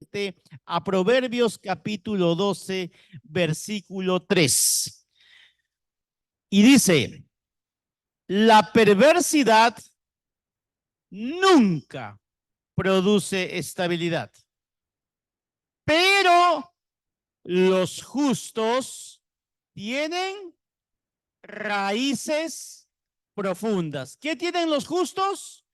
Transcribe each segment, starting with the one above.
frente a Proverbios capítulo 12, versículo 3. Y dice, la perversidad nunca produce estabilidad, pero los justos tienen raíces profundas. ¿Qué tienen los justos?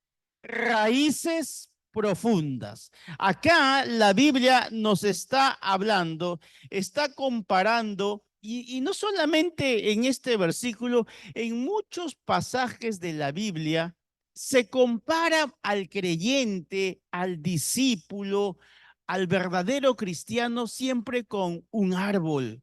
Raíces profundas. Acá la Biblia nos está hablando, está comparando, y no solamente en este versículo, en muchos pasajes de la Biblia se compara al creyente, al discípulo, al verdadero cristiano siempre con un árbol.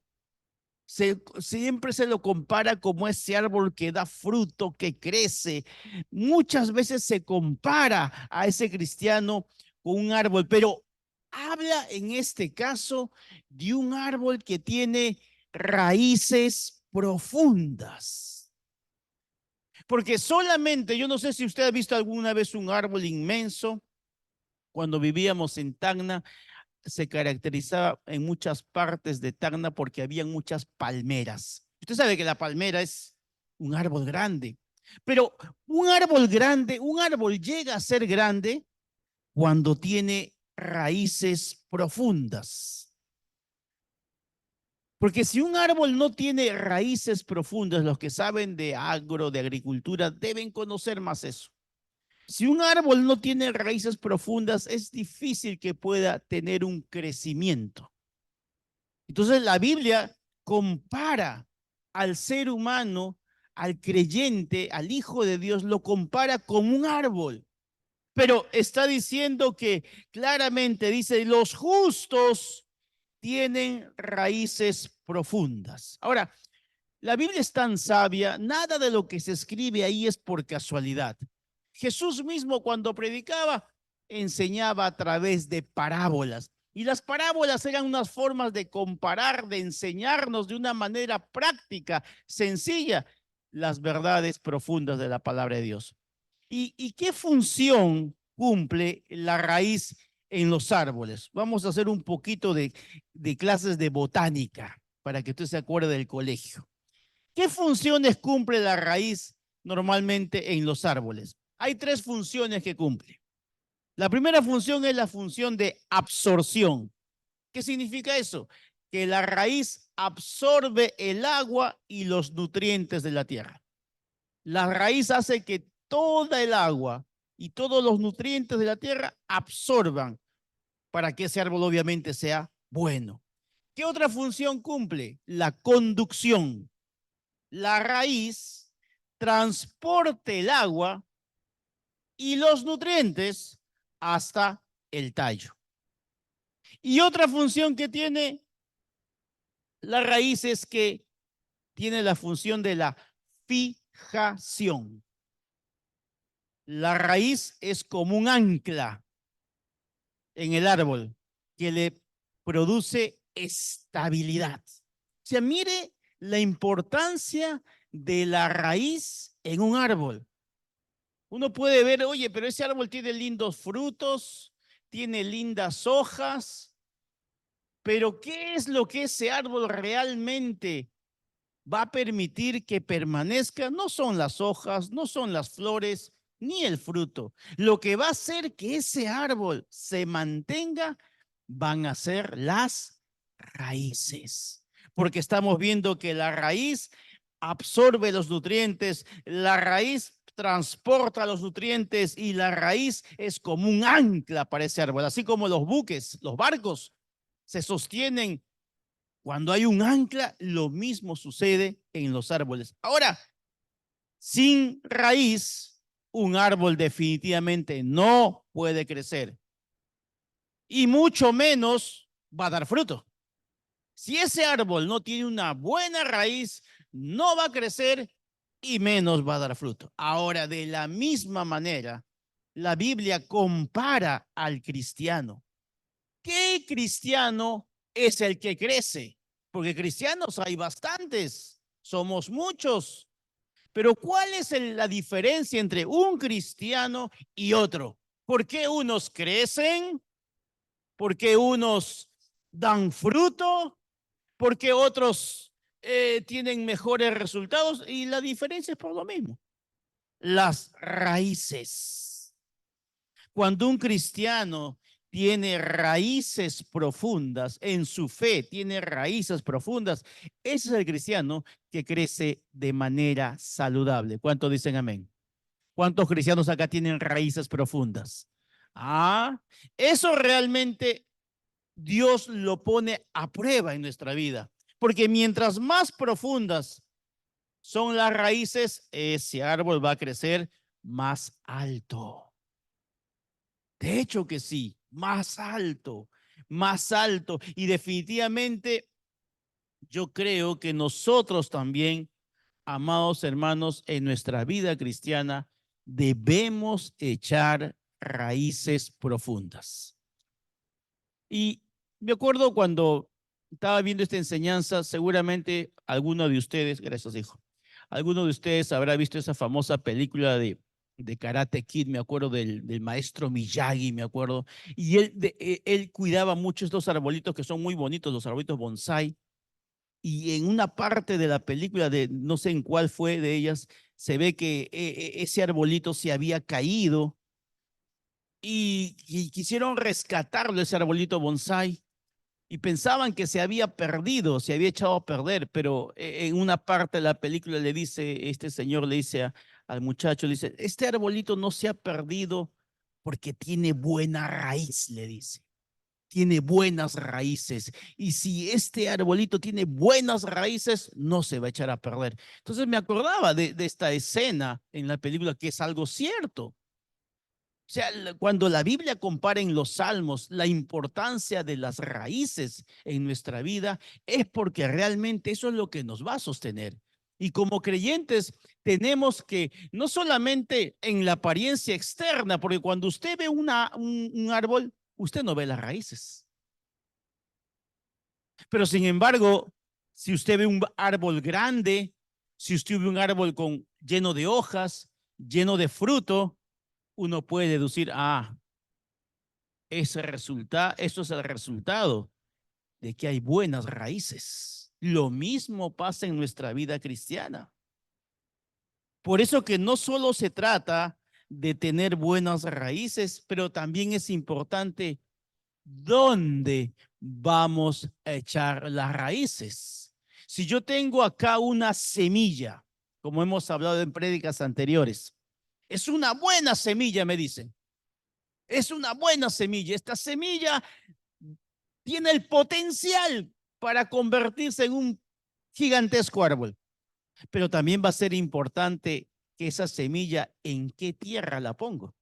Siempre se lo compara como ese árbol que da fruto, que crece. Muchas veces se compara a ese cristiano con un árbol, pero habla en este caso de un árbol que tiene raíces profundas. Porque solamente, yo no sé si usted ha visto alguna vez un árbol inmenso. Cuando vivíamos en Tacna, se caracterizaba en muchas partes de Tacna porque había muchas palmeras. Usted sabe que la palmera es un árbol grande, pero un árbol grande, un árbol llega a ser grande cuando tiene raíces profundas. Porque si un árbol no tiene raíces profundas, los que saben de agro, de agricultura, deben conocer más eso. Si un árbol no tiene raíces profundas, es difícil que pueda tener un crecimiento. Entonces la Biblia compara al ser humano, al creyente, al Hijo de Dios, lo compara con un árbol. Pero está diciendo que claramente dice, los justos tienen raíces profundas. Ahora, la Biblia es tan sabia, nada de lo que se escribe ahí es por casualidad. Jesús mismo cuando predicaba enseñaba a través de parábolas. Y las parábolas eran unas formas de comparar, de enseñarnos de una manera práctica, sencilla, las verdades profundas de la palabra de Dios. ¿Y qué función cumple la raíz en los árboles? Vamos a hacer un poquito de clases de botánica para que usted se acuerde del colegio. ¿Qué funciones cumple la raíz normalmente en los árboles? Hay tres funciones que cumple. La primera función es la función de absorción. ¿Qué significa eso? Que la raíz absorbe el agua y los nutrientes de la tierra. La raíz hace que toda el agua y todos los nutrientes de la tierra absorban para que ese árbol obviamente sea bueno. ¿Qué otra función cumple? La conducción. La raíz transporte el agua y los nutrientes hasta el tallo. Y otra función que tiene la raíz es que tiene la función de la fijación. La raíz es como un ancla en el árbol que le produce estabilidad. O sea, mire la importancia de la raíz en un árbol. Uno puede ver, oye, pero ese árbol tiene lindos frutos, tiene lindas hojas, pero ¿qué es lo que ese árbol realmente va a permitir que permanezca? No son las hojas, no son las flores, ni el fruto. Lo que va a hacer que ese árbol se mantenga van a ser las raíces. Porque estamos viendo que la raíz absorbe los nutrientes, la raíz transporta los nutrientes y la raíz es como un ancla para ese árbol, así como los buques, los barcos se sostienen cuando hay un ancla, lo mismo sucede en los árboles. Ahora, sin raíz, un árbol definitivamente no puede crecer y mucho menos va a dar fruto. Si ese árbol no tiene una buena raíz, no va a crecer y menos va a dar fruto. Ahora, de la misma manera, la Biblia compara al cristiano. ¿Qué cristiano es el que crece? Porque cristianos hay bastantes, somos muchos. Pero ¿cuál es la diferencia entre un cristiano y otro? ¿Por qué unos crecen ¿Por qué unos dan fruto? ¿Por qué otros tienen mejores resultados? Y la diferencia es por lo mismo. Las raíces. Cuando un cristiano tiene raíces profundas en su fe, tiene raíces profundas, ese es el cristiano que crece de manera saludable. ¿Cuántos dicen amén? ¿Cuántos cristianos acá tienen raíces profundas? Ah, eso realmente Dios lo pone a prueba en nuestra vida, porque mientras más profundas son las raíces, ese árbol va a crecer más alto. De hecho que sí, más alto, más alto. Y definitivamente yo creo que nosotros también, amados hermanos, en nuestra vida cristiana, debemos echar raíces profundas. Y me acuerdo cuando estaba viendo esta enseñanza, seguramente alguno de ustedes, gracias hijo, alguno de ustedes habrá visto esa famosa película de Karate Kid, me acuerdo del maestro Miyagi, me acuerdo, y él cuidaba mucho estos arbolitos que son muy bonitos, los arbolitos bonsai, y en una parte de la película, de no sé en cuál fue de ellas, se ve que ese arbolito se había caído y quisieron rescatarlo, ese arbolito bonsai, y pensaban que se había perdido, se había echado a perder, pero en una parte de la película le dice, este señor le dice al muchacho, le dice, este arbolito no se ha perdido porque tiene buena raíz, le dice. Tiene buenas raíces. Y si este arbolito tiene buenas raíces, no se va a echar a perder. Entonces me acordaba de esta escena en la película que es algo cierto. O sea, cuando la Biblia compara en los salmos la importancia de las raíces en nuestra vida, es porque realmente eso es lo que nos va a sostener. Y como creyentes tenemos que, no solamente en la apariencia externa, porque cuando usted ve un árbol, usted no ve las raíces. Pero sin embargo, si usted ve un árbol grande, si usted ve un árbol lleno de hojas, lleno de fruto, uno puede deducir, eso es el resultado de que hay buenas raíces. Lo mismo pasa en nuestra vida cristiana. Por eso que no solo se trata de tener buenas raíces, pero también es importante dónde vamos a echar las raíces. Si yo tengo acá una semilla, como hemos hablado en prédicas anteriores, es una buena semilla, me dicen. Es una buena semilla. Esta semilla tiene el potencial para convertirse en un gigantesco árbol. Pero también va a ser importante que esa semilla, ¿en qué tierra la pongo?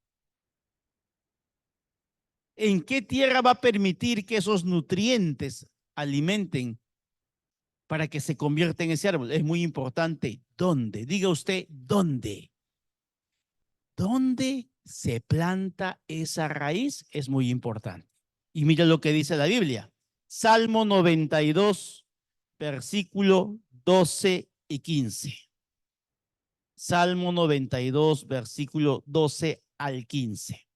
¿En qué tierra va a permitir que esos nutrientes alimenten para que se convierta en ese árbol? Es muy importante. ¿Dónde? Diga usted, ¿dónde? ¿Dónde se planta esa raíz? Es muy importante. Y mira lo que dice la Biblia. Salmo 92, versículo 12 y 15. Salmo 92, versículo 12 al 15.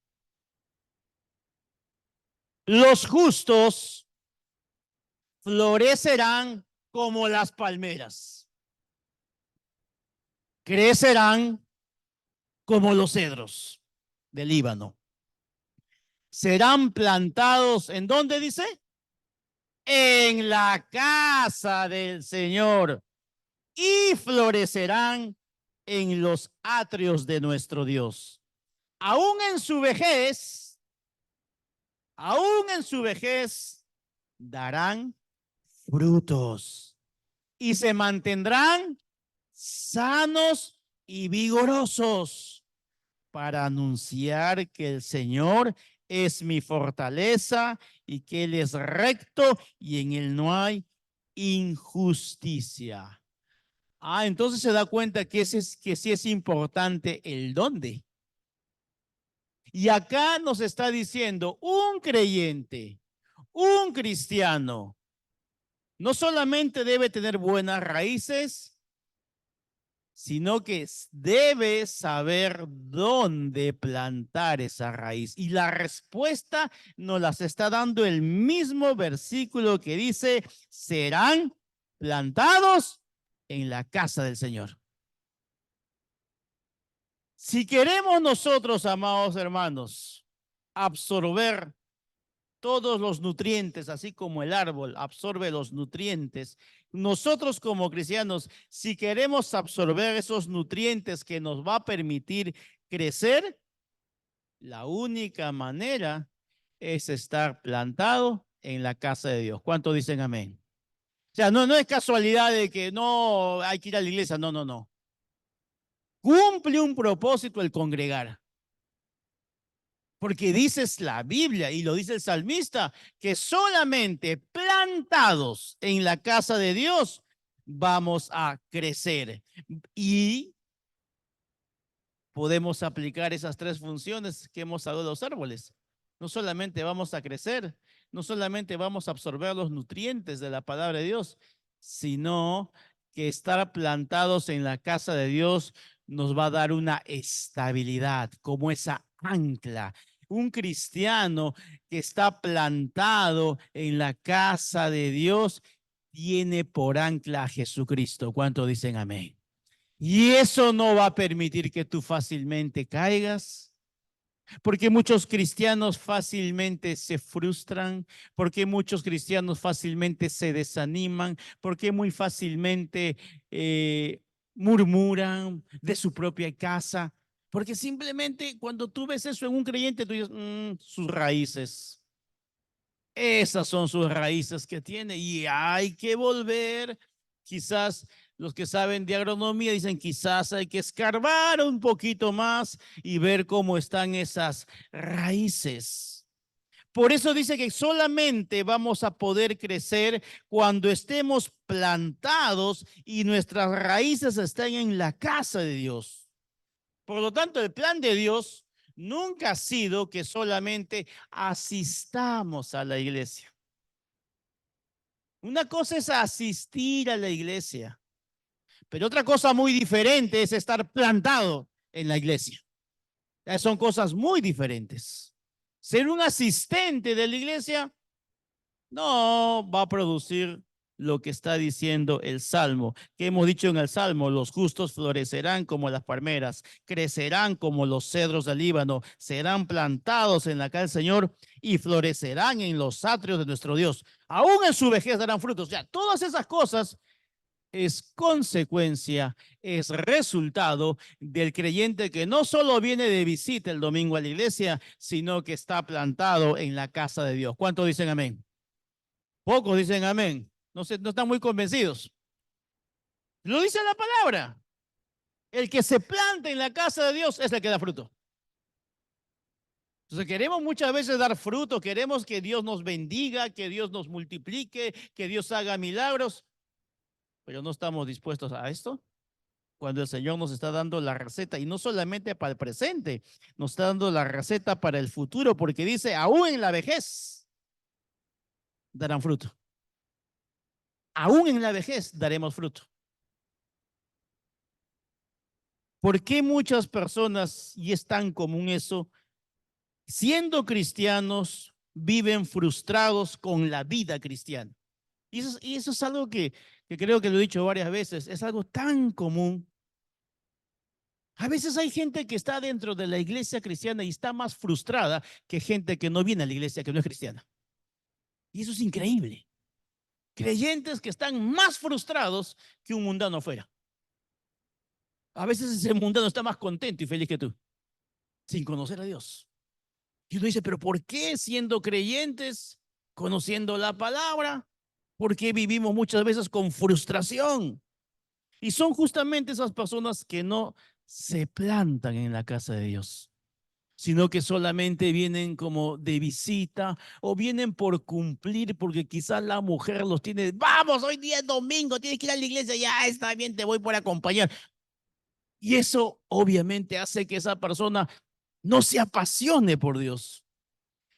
Los justos florecerán como las palmeras, crecerán como los cedros del Líbano. Serán plantados, ¿en dónde dice? En la casa del Señor, y florecerán en los atrios de nuestro Dios. Aún en su vejez, aún en su vejez, darán frutos y se mantendrán sanos y vigorosos para anunciar que el Señor es mi fortaleza y que Él es recto y en Él no hay injusticia. Entonces se da cuenta que sí es importante el dónde. Y acá nos está diciendo un creyente, un cristiano, no solamente debe tener buenas raíces, sino que debe saber dónde plantar esa raíz. Y la respuesta nos las está dando el mismo versículo que dice, serán plantados en la casa del Señor. Si queremos nosotros, amados hermanos, absorber todos los nutrientes, así como el árbol absorbe los nutrientes, nosotros como cristianos, si queremos absorber esos nutrientes que nos va a permitir crecer, la única manera es estar plantado en la casa de Dios. ¿Cuántos dicen amén? O sea, no es casualidad de que no hay que ir a la iglesia, no. Cumple un propósito el congregar. Porque dices la Biblia y lo dice el salmista, que solamente plantados en la casa de Dios vamos a crecer. Y podemos aplicar esas tres funciones que hemos hablado de los árboles. No solamente vamos a crecer, no solamente vamos a absorber los nutrientes de la palabra de Dios, sino que estar plantados en la casa de Dios nos va a dar una estabilidad, como esa ancla. Un cristiano que está plantado en la casa de Dios tiene por ancla a Jesucristo. ¿Cuánto dicen amén? Y eso no va a permitir que tú fácilmente caigas, porque muchos cristianos fácilmente se frustran, porque muchos cristianos fácilmente se desaniman, porque muy fácilmente murmuran de su propia casa, porque simplemente cuando tú ves eso en un creyente, tú dices, sus raíces. Esas son sus raíces que tiene y hay que volver. Quizás los que saben de agronomía dicen quizás hay que escarbar un poquito más y ver cómo están esas raíces. Por eso dice que solamente vamos a poder crecer cuando estemos plantados y nuestras raíces estén en la casa de Dios. Por lo tanto, el plan de Dios nunca ha sido que solamente asistamos a la iglesia. Una cosa es asistir a la iglesia, pero otra cosa muy diferente es estar plantado en la iglesia. Son cosas muy diferentes. Ser un asistente de la iglesia no va a producir lo que está diciendo el Salmo, que hemos dicho en el Salmo, los justos florecerán como las palmeras, crecerán como los cedros del Líbano, serán plantados en la casa del Señor y florecerán en los atrios de nuestro Dios. Aún en su vejez darán frutos. Ya, todas esas cosas es consecuencia, es resultado del creyente que no solo viene de visita el domingo a la iglesia, sino que está plantado en la casa de Dios. ¿Cuántos dicen amén? Pocos dicen amén. No están muy convencidos. Lo dice la palabra. El que se planta en la casa de Dios es el que da fruto. Entonces queremos muchas veces dar fruto, queremos que Dios nos bendiga, que Dios nos multiplique, que Dios haga milagros, pero no estamos dispuestos a esto. Cuando el Señor nos está dando la receta, y no solamente para el presente, nos está dando la receta para el futuro, porque dice, aún en la vejez darán fruto. Aún en la vejez daremos fruto. ¿Por qué muchas personas, y es tan común eso, siendo cristianos, viven frustrados con la vida cristiana? Y eso es algo que creo que lo he dicho varias veces, es algo tan común. A veces hay gente que está dentro de la iglesia cristiana y está más frustrada que gente que no viene a la iglesia, que no es cristiana. Y eso es increíble. Creyentes que están más frustrados que un mundano afuera. A veces ese mundano está más contento y feliz que tú, sin conocer a Dios. Y uno dice, pero ¿por qué siendo creyentes, conociendo la palabra, por qué vivimos muchas veces con frustración? Y son justamente esas personas que no se plantan en la casa de Dios, sino que solamente vienen como de visita o vienen por cumplir porque quizás la mujer los tiene, vamos, hoy día es domingo, tienes que ir a la iglesia, ya está bien, te voy por acompañar. Y eso obviamente hace que esa persona no se apasione por Dios.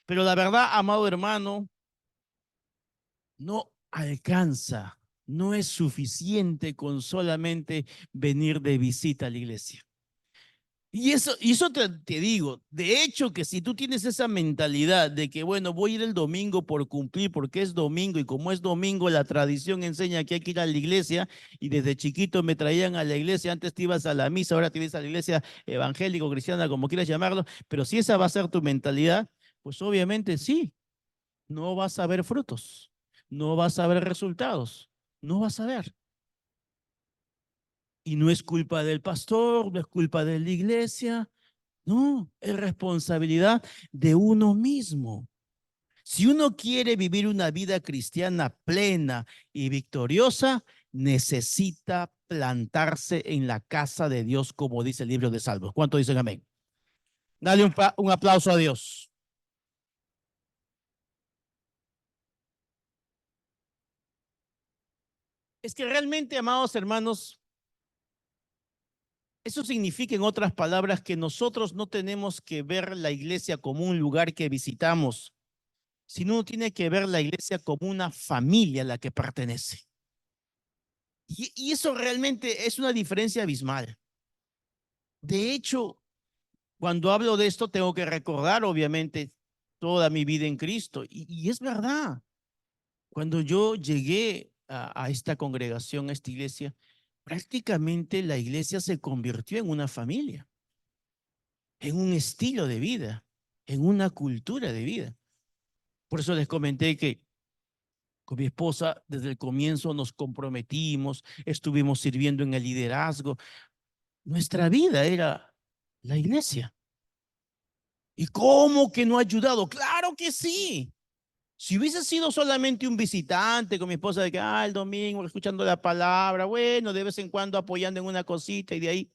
Pero la verdad, amado hermano, no alcanza No es suficiente con solamente venir de visita a la iglesia. Y eso te digo, de hecho que si tú tienes esa mentalidad de que, bueno, voy a ir el domingo por cumplir, porque es domingo, y como es domingo, la tradición enseña que hay que ir a la iglesia, y desde chiquito me traían a la iglesia, antes te ibas a la misa, ahora te ibas a la iglesia evangélico, cristiana, como quieras llamarlo, pero si esa va a ser tu mentalidad, pues obviamente sí, no vas a ver frutos, no vas a ver resultados, no vas a ver. Y no es culpa del pastor, no es culpa de la iglesia, no, es responsabilidad de uno mismo. Si uno quiere vivir una vida cristiana plena y victoriosa, necesita plantarse en la casa de Dios, como dice el libro de Salmos. ¿Cuánto dicen amén? Dale un aplauso a Dios. Es que realmente, amados hermanos, eso significa, en otras palabras, que nosotros no tenemos que ver la iglesia como un lugar que visitamos, sino uno tiene que ver la iglesia como una familia a la que pertenece. Y eso realmente es una diferencia abismal. De hecho, cuando hablo de esto, tengo que recordar, obviamente, toda mi vida en Cristo. Y es verdad, cuando yo llegué a esta congregación, a esta iglesia, prácticamente la iglesia se convirtió en una familia, en un estilo de vida, en una cultura de vida. Por eso les comenté que con mi esposa desde el comienzo nos comprometimos, estuvimos sirviendo en el liderazgo. Nuestra vida era la iglesia. ¿Y cómo que no ha ayudado? Claro que sí. Si hubiese sido solamente un visitante con mi esposa de que, el domingo escuchando la palabra, bueno, de vez en cuando apoyando en una cosita y de ahí,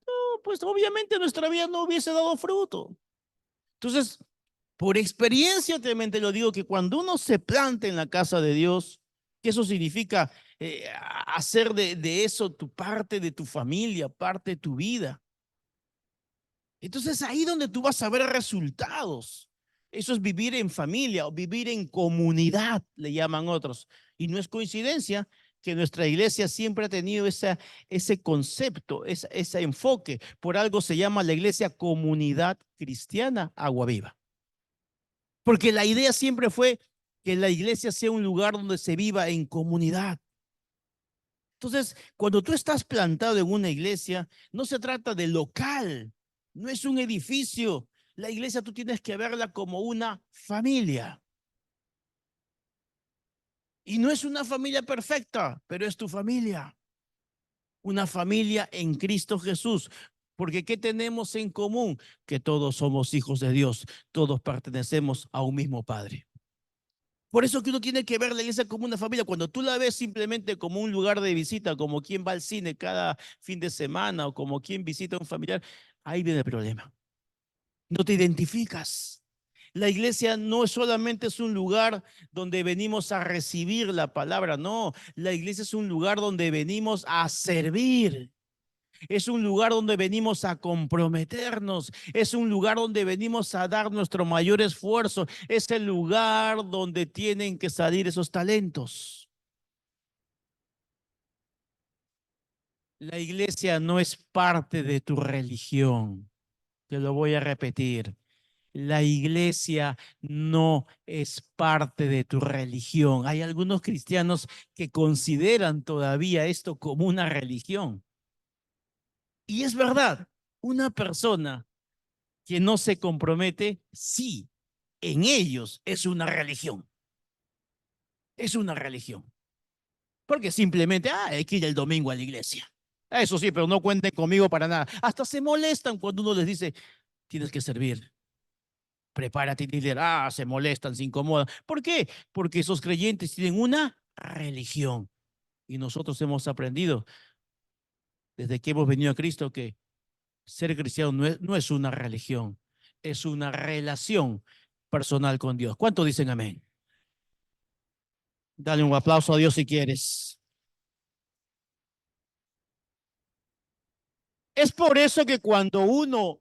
no, pues obviamente nuestra vida no hubiese dado fruto. Entonces, por experiencia también te lo digo, que cuando uno se planta en la casa de Dios, que eso significa hacer de eso tu parte de tu familia, parte de tu vida. Entonces ahí donde tú vas a ver resultados. Eso es vivir en familia o vivir en comunidad, le llaman otros. Y no es coincidencia que nuestra iglesia siempre ha tenido ese concepto, ese enfoque. Por algo se llama la iglesia Comunidad Cristiana Agua Viva. Porque la idea siempre fue que la iglesia sea un lugar donde se viva en comunidad. Entonces, cuando tú estás plantado en una iglesia, no se trata de local, no es un edificio. La iglesia tú tienes que verla como una familia. Y no es una familia perfecta, pero es tu familia. Una familia en Cristo Jesús. Porque ¿qué tenemos en común? Que todos somos hijos de Dios, todos pertenecemos a un mismo Padre. Por eso que uno tiene que ver la iglesia como una familia. Cuando tú la ves simplemente como un lugar de visita, como quien va al cine cada fin de semana o como quien visita a un familiar, ahí viene el problema. No te identificas. La iglesia no solamente es un lugar donde venimos a recibir la palabra, no. La iglesia es un lugar donde venimos a servir. Es un lugar donde venimos a comprometernos. Es un lugar donde venimos a dar nuestro mayor esfuerzo. Es el lugar donde tienen que salir esos talentos. La iglesia no es parte de tu religión. Te lo voy a repetir. La iglesia no es parte de tu religión. Hay algunos cristianos que consideran todavía esto como una religión. Y es verdad, una persona que no se compromete, sí, en ellos es una religión. Es una religión. Porque simplemente, hay que ir el domingo a la iglesia. Eso sí, pero no cuenten conmigo para nada. Hasta se molestan cuando uno les dice, tienes que servir. Prepárate, líder. Se molestan, se incomodan. ¿Por qué? Porque esos creyentes tienen una religión. Y nosotros hemos aprendido desde que hemos venido a Cristo que ser cristiano no es una religión, es una relación personal con Dios. ¿Cuánto dicen amén? Dale un aplauso a Dios si quieres. Es por eso que cuando uno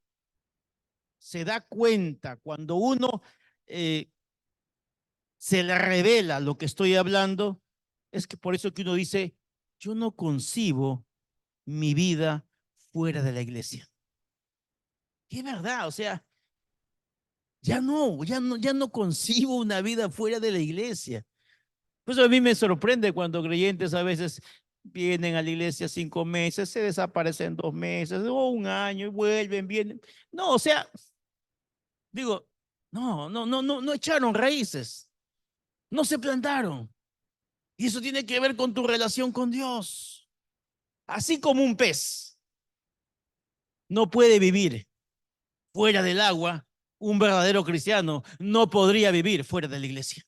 se da cuenta, cuando uno eh, se le revela lo que estoy hablando, Es que por eso que uno dice, yo no concibo mi vida fuera de la iglesia. Y es verdad, o sea, ya no concibo una vida fuera de la iglesia. Pues a mí me sorprende cuando creyentes a veces vienen a la iglesia 5 meses, se desaparecen 2 meses o un año y vuelven, vienen. No, o sea, digo, no echaron raíces, no se plantaron. Y eso tiene que ver con tu relación con Dios. Así como un pez no puede vivir fuera del agua, un verdadero cristiano no podría vivir fuera de la iglesia.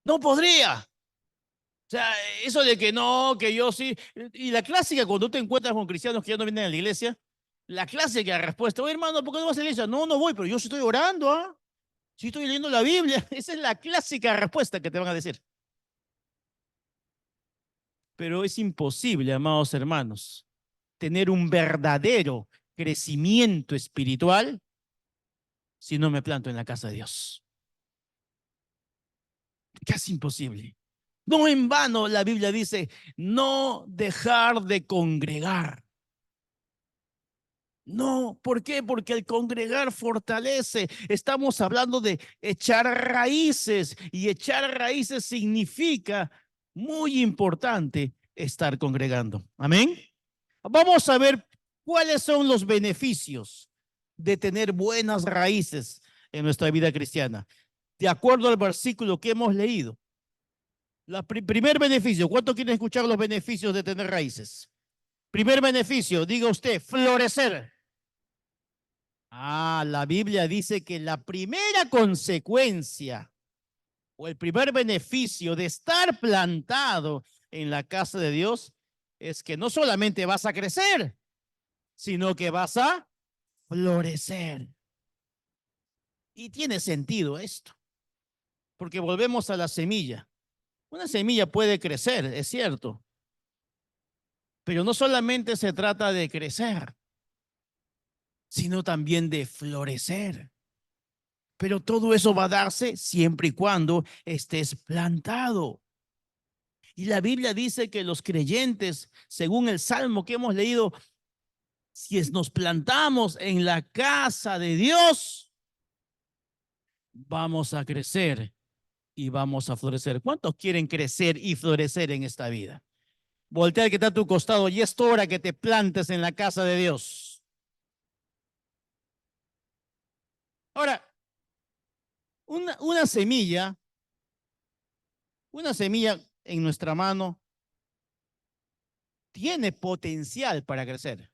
No podría. O sea, eso de que no, que yo sí. Y la clásica, cuando tú te encuentras con cristianos que ya no vienen a la iglesia, la clásica respuesta, oye hermano, ¿por qué no vas a la iglesia? No, no voy, pero yo sí estoy orando, ¿ah? Sí estoy leyendo la Biblia. Esa es la clásica respuesta que te van a decir. Pero es imposible, amados hermanos, tener un verdadero crecimiento espiritual si no me planto en la casa de Dios. Casi imposible. No en vano la Biblia dice, no dejar de congregar. No, ¿por qué? Porque el congregar fortalece. Estamos hablando de echar raíces y echar raíces significa muy importante estar congregando. Amén. Vamos a ver cuáles son los beneficios de tener buenas raíces en nuestra vida cristiana. De acuerdo al versículo que hemos leído, primer beneficio, ¿cuánto quieren escuchar los beneficios de tener raíces? Primer beneficio, diga usted, florecer. La Biblia dice que la primera consecuencia o el primer beneficio de estar plantado en la casa de Dios es que no solamente vas a crecer, sino que vas a florecer. Y tiene sentido esto, porque volvemos a la semilla. Una semilla puede crecer, es cierto, pero no solamente se trata de crecer, sino también de florecer. Pero todo eso va a darse siempre y cuando estés plantado. Y la Biblia dice que los creyentes, según el salmo que hemos leído, si nos plantamos en la casa de Dios, vamos a crecer y vamos a florecer. ¿Cuántos quieren crecer y florecer en esta vida? Voltea al que está a tu costado y es hora que te plantes en la casa de Dios. Ahora, una semilla, una semilla en nuestra mano tiene potencial para crecer.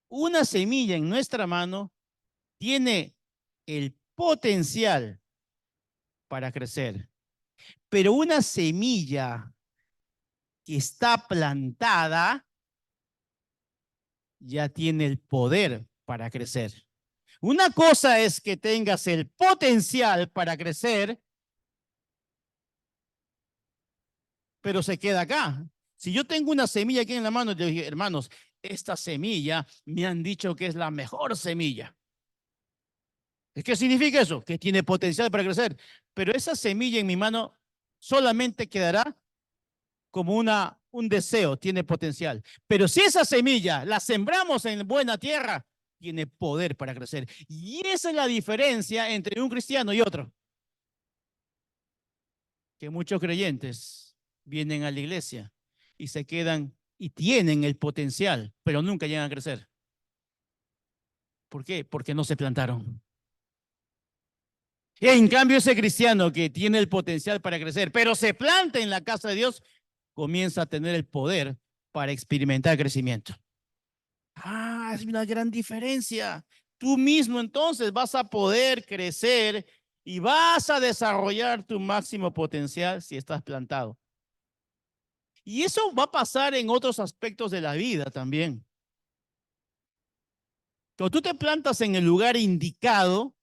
Una semilla en nuestra mano tiene el potencial para crecer, pero una semilla que está plantada ya tiene el poder para crecer. Una cosa es que tengas el potencial para crecer, pero se queda acá. Si yo tengo una semilla aquí en la mano, yo digo, hermanos, esta semilla me han dicho que es la mejor semilla. ¿Qué significa eso? Que tiene potencial para crecer. Pero esa semilla en mi mano solamente quedará como un deseo, tiene potencial. Pero si esa semilla la sembramos en buena tierra, tiene poder para crecer. Y esa es la diferencia entre un cristiano y otro. Que muchos creyentes vienen a la iglesia y se quedan y tienen el potencial, pero nunca llegan a crecer. ¿Por qué? Porque no se plantaron. En cambio, ese cristiano que tiene el potencial para crecer, pero se planta en la casa de Dios, comienza a tener el poder para experimentar crecimiento. Es una gran diferencia. Tú mismo entonces vas a poder crecer y vas a desarrollar tu máximo potencial si estás plantado. Y eso va a pasar en otros aspectos de la vida también. Cuando tú te plantas en el lugar indicado,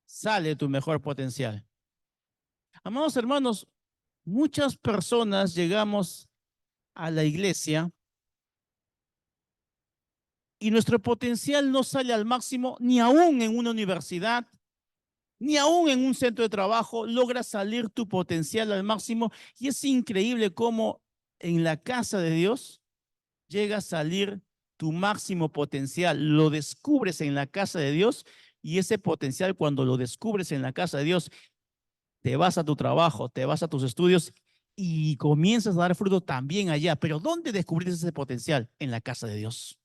sale tu mejor potencial. Amados hermanos, muchas personas llegamos a la iglesia y nuestro potencial no sale al máximo ni aún en una universidad, Ni aún en un centro de trabajo logras salir tu potencial al máximo. Y es increíble cómo en la casa de Dios llega a salir tu máximo potencial. Lo descubres en la casa de Dios y ese potencial cuando lo descubres en la casa de Dios, te vas a tu trabajo, te vas a tus estudios y comienzas a dar fruto también allá. Pero ¿dónde descubriste ese potencial? En la casa de Dios.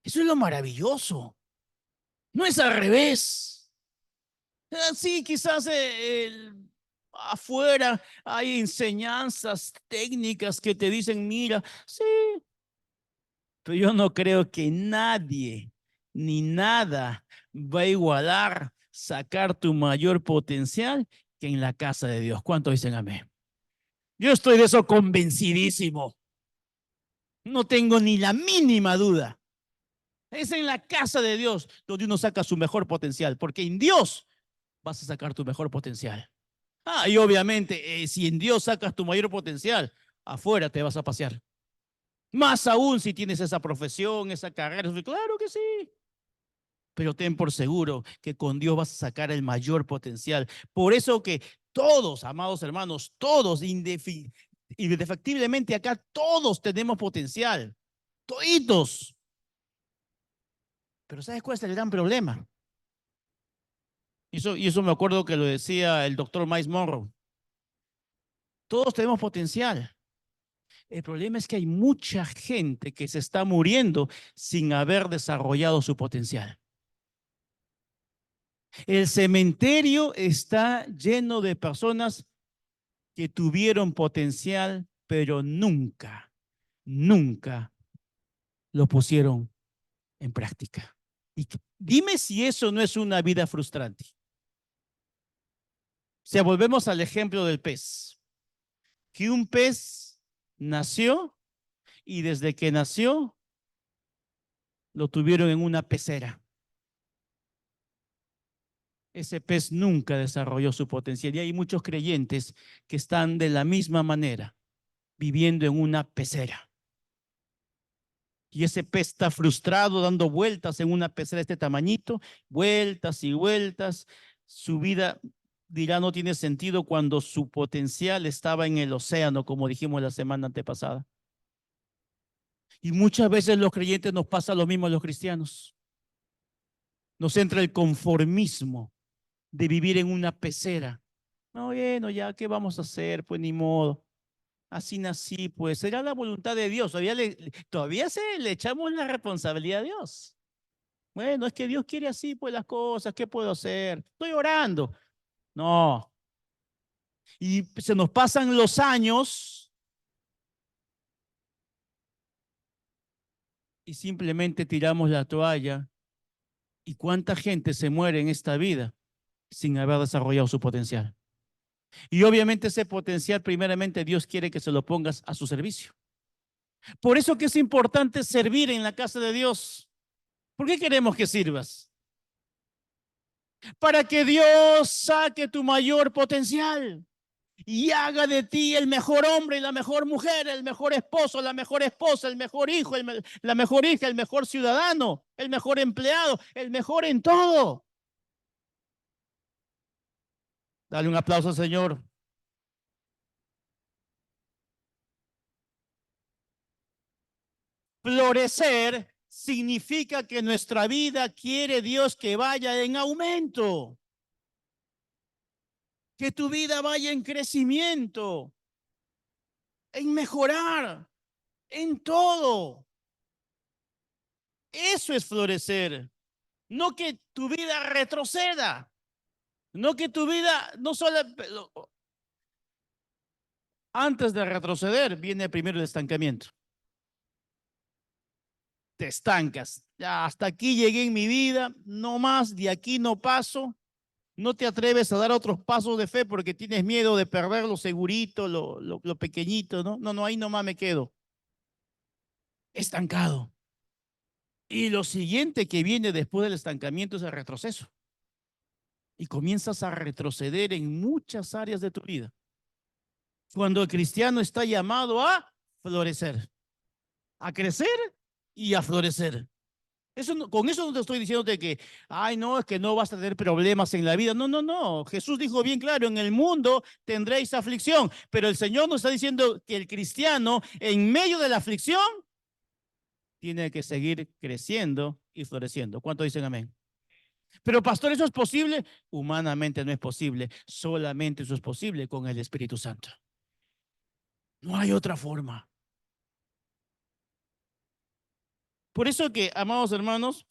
Eso es lo maravilloso. No es al revés. Sí, quizás afuera hay enseñanzas técnicas que te dicen, mira, sí, pero yo no creo que nadie ni nada va a igualar sacar tu mayor potencial que en la casa de Dios. ¿Cuántos dicen amén? Yo estoy de eso convencidísimo. No tengo ni la mínima duda. Es en la casa de Dios donde uno saca su mejor potencial, porque en Dios vas a sacar tu mejor potencial. Y obviamente, si en Dios sacas tu mayor potencial, afuera te vas a pasear. Más aún si tienes esa profesión, esa carrera. Claro que sí. Pero ten por seguro que con Dios vas a sacar el mayor potencial. Por eso que todos, amados hermanos, todos, indefectiblemente acá, todos tenemos potencial. Toditos. Pero ¿sabes cuál es el gran problema? Y eso me acuerdo que lo decía el doctor Miles Monroe. Todos tenemos potencial. El problema es que hay mucha gente que se está muriendo sin haber desarrollado su potencial. El cementerio está lleno de personas que tuvieron potencial, pero nunca lo pusieron en práctica. Y dime si eso no es una vida frustrante. O sea, volvemos al ejemplo del pez. Que un pez nació y desde que nació lo tuvieron en una pecera. Ese pez nunca desarrolló su potencial. Y hay muchos creyentes que están de la misma manera, viviendo en una pecera. Y ese pez está frustrado, dando vueltas en una pecera de este tamañito, vueltas y vueltas. Su vida, dirá, no tiene sentido cuando su potencial estaba en el océano, como dijimos la semana antepasada. Y muchas veces los creyentes nos pasa lo mismo a los cristianos. Nos entra el conformismo de vivir en una pecera. No, bueno, ya, ¿qué vamos a hacer? Pues ni modo. Así nací, pues será la voluntad de Dios. Todavía le echamos la responsabilidad a Dios. Bueno, es que Dios quiere así, pues las cosas, ¿qué puedo hacer? Estoy orando. No. Y se nos pasan los años y simplemente tiramos la toalla. ¿Y cuánta gente se muere en esta vida sin haber desarrollado su potencial? Y obviamente ese potencial, primeramente, Dios quiere que se lo pongas a su servicio. Por eso que es importante servir en la casa de Dios. ¿Por qué queremos que sirvas? Para que Dios saque tu mayor potencial y haga de ti el mejor hombre y la mejor mujer, el mejor esposo, la mejor esposa, el mejor hijo, la mejor hija, el mejor ciudadano, el mejor empleado, el mejor en todo. Dale un aplauso al Señor. Florecer significa que nuestra vida quiere Dios que vaya en aumento, que tu vida vaya en crecimiento, en mejorar, en todo. Eso es florecer. No que tu vida retroceda, no que tu vida no solo... Antes de retroceder viene primero el estancamiento. Te estancas. Ya hasta aquí llegué en mi vida, no más, de aquí no paso. No te atreves a dar otros pasos de fe porque tienes miedo de perder lo segurito, lo pequeñito, ¿no? No, ahí nomás me quedo. Estancado. Y lo siguiente que viene después del estancamiento es el retroceso. Y comienzas a retroceder en muchas áreas de tu vida. Cuando el cristiano está llamado a florecer, a crecer y a florecer. Con eso no te estoy diciendo que, ay, no, es que no vas a tener problemas en la vida. No, no, no. Jesús dijo bien claro, en el mundo tendréis aflicción, pero el Señor nos está diciendo que el cristiano, en medio de la aflicción, tiene que seguir creciendo y floreciendo. ¿Cuánto dicen amén? Pero pastor, ¿eso es posible? Humanamente no es posible. Solamente eso es posible con el Espíritu Santo. No hay otra forma. Por eso que, amados hermanos,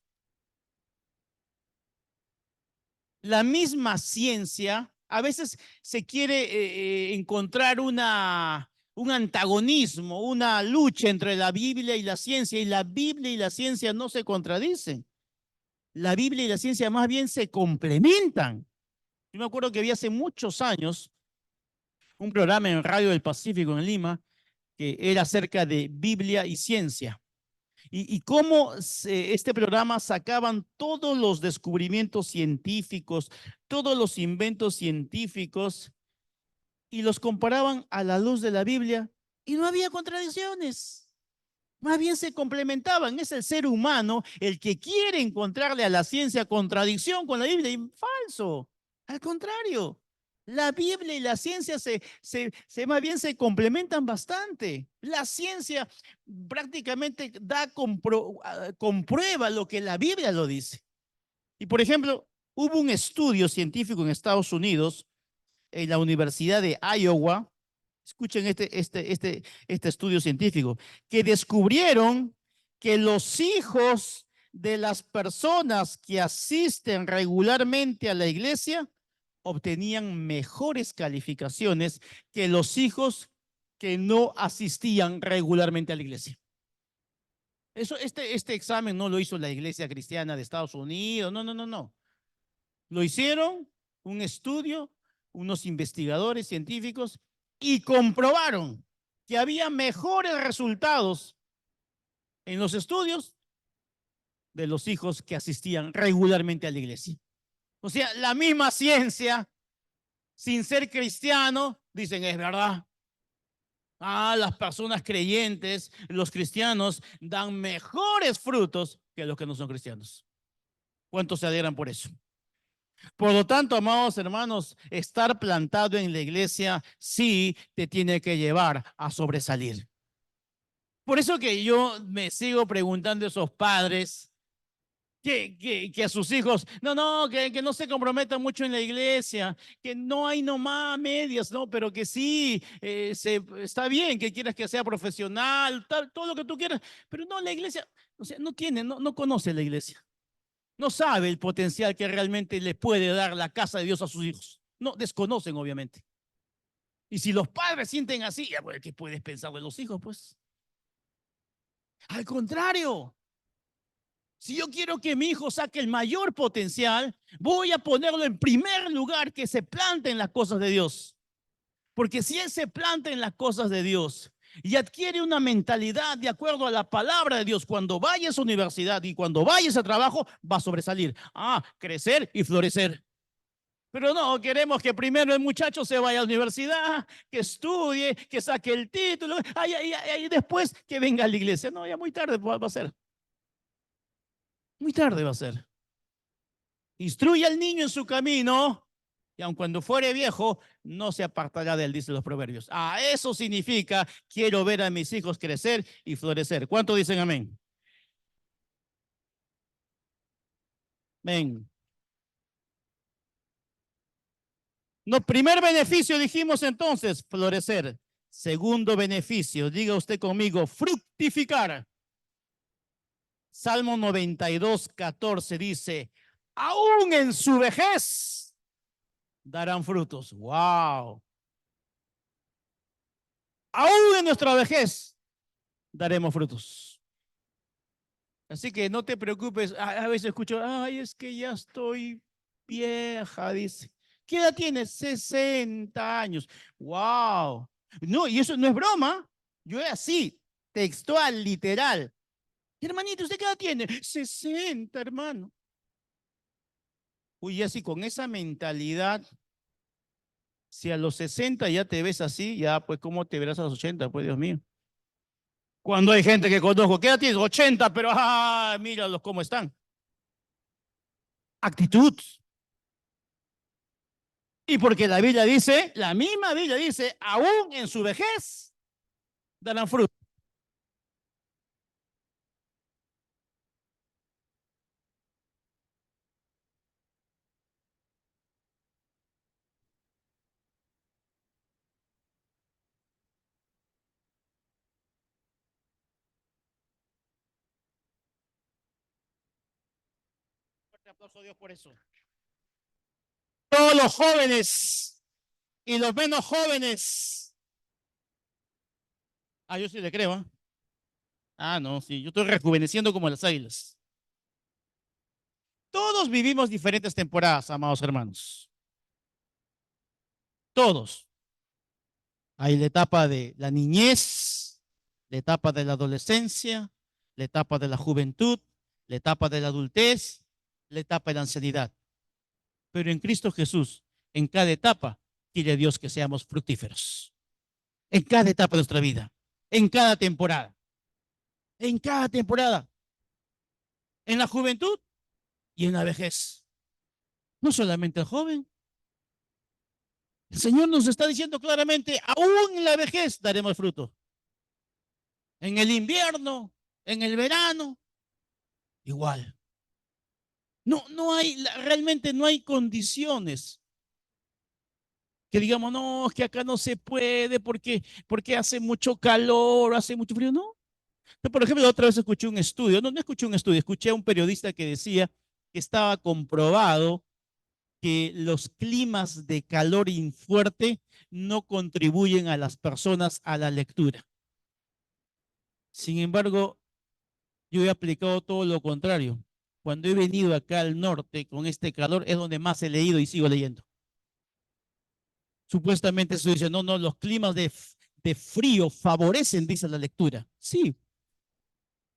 la misma ciencia, a veces se quiere encontrar un antagonismo, una lucha entre la Biblia y la ciencia, y la Biblia y la ciencia no se contradicen. La Biblia y la ciencia más bien se complementan. Yo me acuerdo que había hace muchos años un programa en Radio del Pacífico en Lima que era acerca de Biblia y ciencia. Y cómo este programa sacaban todos los descubrimientos científicos, todos los inventos científicos y los comparaban a la luz de la Biblia y no había contradicciones. Más bien se complementaban. Es el ser humano el que quiere encontrarle a la ciencia contradicción con la Biblia y falso. Al contrario, la Biblia y la ciencia más bien se complementan bastante. La ciencia prácticamente comprueba lo que la Biblia lo dice. Y por ejemplo, hubo un estudio científico en Estados Unidos, en la Universidad de Iowa. Escuchen este estudio científico, que descubrieron que los hijos de las personas que asisten regularmente a la iglesia obtenían mejores calificaciones que los hijos que no asistían regularmente a la iglesia. Este examen no lo hizo la Iglesia Cristiana de Estados Unidos, no, no, no, no. Lo hicieron un estudio, unos investigadores científicos y comprobaron que había mejores resultados en los estudios de los hijos que asistían regularmente a la iglesia. O sea, la misma ciencia, sin ser cristiano, dicen es verdad. Ah, las personas creyentes, los cristianos, dan mejores frutos que los que no son cristianos. ¿Cuántos se alegran por eso? Por lo tanto, amados hermanos, estar plantado en la iglesia sí te tiene que llevar a sobresalir. Por eso que yo me sigo preguntando a esos padres que a sus hijos, que no se comprometan mucho en la iglesia, que no hay nomás medias, no, pero que sí, está bien que quieras que sea profesional, todo lo que tú quieras, pero no, la iglesia, o sea, no conoce la iglesia. No sabe el potencial que realmente le puede dar la casa de Dios a sus hijos. No, desconocen, obviamente. Y si los padres sienten así, ya, pues, ¿qué puedes pensar de los hijos? Pues, al contrario, si yo quiero que mi hijo saque el mayor potencial, voy a ponerlo en primer lugar, que se plante en las cosas de Dios. Porque si él se planta en las cosas de Dios y adquiere una mentalidad de acuerdo a la palabra de Dios, cuando vaya a su universidad y cuando vaya a ese trabajo, va a sobresalir. Crecer y florecer. Pero no, queremos que primero el muchacho se vaya a la universidad, que estudie, que saque el título, y después que venga a la iglesia. No, ya muy tarde va a ser. Muy tarde va a ser. Instruye al niño en su camino, y aun cuando fuere viejo, no se apartará de él, dicen los proverbios. Eso significa, quiero ver a mis hijos crecer y florecer. ¿Cuánto dicen amén? Amén. No, primer beneficio dijimos entonces, florecer. Segundo beneficio, diga usted conmigo, fructificar. Salmo 92:14 dice, aún en su vejez darán frutos. Wow. Aún en nuestra vejez daremos frutos. Así que no te preocupes. A veces escucho, ay, es que ya estoy vieja, dice. ¿Qué edad tienes? 60 años. Wow. No, y eso no es broma. Yo así, textual, literal. Hermanito, ¿usted qué edad tiene? 60, hermano. Uy, así con esa mentalidad, si a los 60 ya te ves así, ya pues ¿cómo te verás a los 80? Pues Dios mío. Cuando hay gente que conozco, ¿qué edad tienes? 80, pero míralos cómo están. Actitud. Y porque la Biblia dice, la misma Biblia dice, aún en su vejez darán fruto. Fuerte aplauso a Dios por eso. Todos los jóvenes y los menos jóvenes. Yo sí le creo. No, sí, yo estoy rejuveneciendo como las águilas. Todos vivimos diferentes temporadas, amados hermanos. Todos. Hay la etapa de la niñez, la etapa de la adolescencia, la etapa de la juventud, la etapa de la adultez, la etapa de la ancianidad. Pero en Cristo Jesús, en cada etapa, quiere Dios que seamos fructíferos. En cada etapa de nuestra vida, en cada temporada, en cada temporada, en la juventud y en la vejez. No solamente el joven. El Señor nos está diciendo claramente, aún en la vejez daremos fruto. En el invierno, en el verano, igual. No hay, realmente no hay condiciones que digamos, no, es que acá no se puede porque hace mucho calor, hace mucho frío. No. Por ejemplo, la otra vez escuché un estudio, no escuché un estudio, escuché a un periodista que decía que estaba comprobado que los climas de calor y fuerte no contribuyen a las personas a la lectura. Sin embargo, yo he aplicado todo lo contrario. Cuando he venido acá al norte con este calor es donde más he leído y sigo leyendo. Supuestamente se dice, no, los climas de frío favorecen, dice la lectura. Sí,